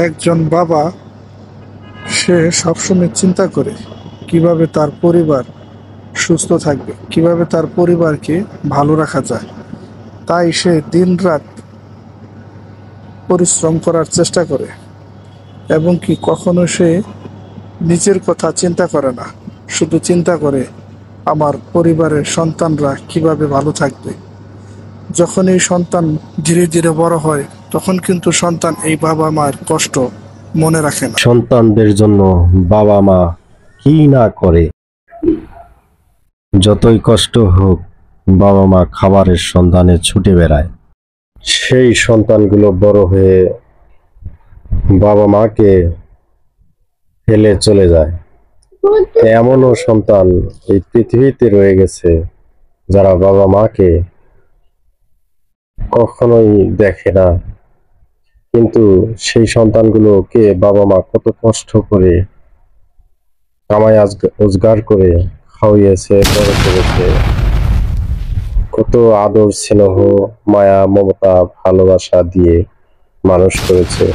একজন বাবা সে সবসময় চিন্তা করে কিভাবে তার পরিবার সুস্থ থাকবে, কিভাবে তার পরিবারকে ভালো রাখা যায়। তাই সে দিনরাত পরিশ্রম করার চেষ্টা করে এবং কি কখনো সে নিজের কথা চিন্তা করে না, শুধু চিন্তা করে আমার পরিবারের সন্তানরা কিভাবে ভালো থাকবে। যখন এই সন্তান ধীরে ধীরে বড় হয় তখন কিন্তু সন্তান এই বাবা মায়ের কষ্ট মনে রাখে না। সন্তানদের জন্য বাবা মা কি না করে, যতই কষ্ট হোক বাবা মা খাবারের সন্ধানে ছুটে বেড়ায়। সেই সন্তানগুলো বড় হয়ে বাবা মাকে ফেলে চলে যায়। এমনও সন্তান এই পৃথিবীতে রয়ে গেছে যারা বাবা মাকে কখনোই দেখে না, কিন্তু সেই সন্তানগুলোকে বাবা মা কত কষ্ট করে কামাই রোজগার করে খাওয়িয়েছে, বড় করেছে, কত আদর স্নেহ মায়া মমতা ভালোবাসা দিয়ে মানুষ করেছে।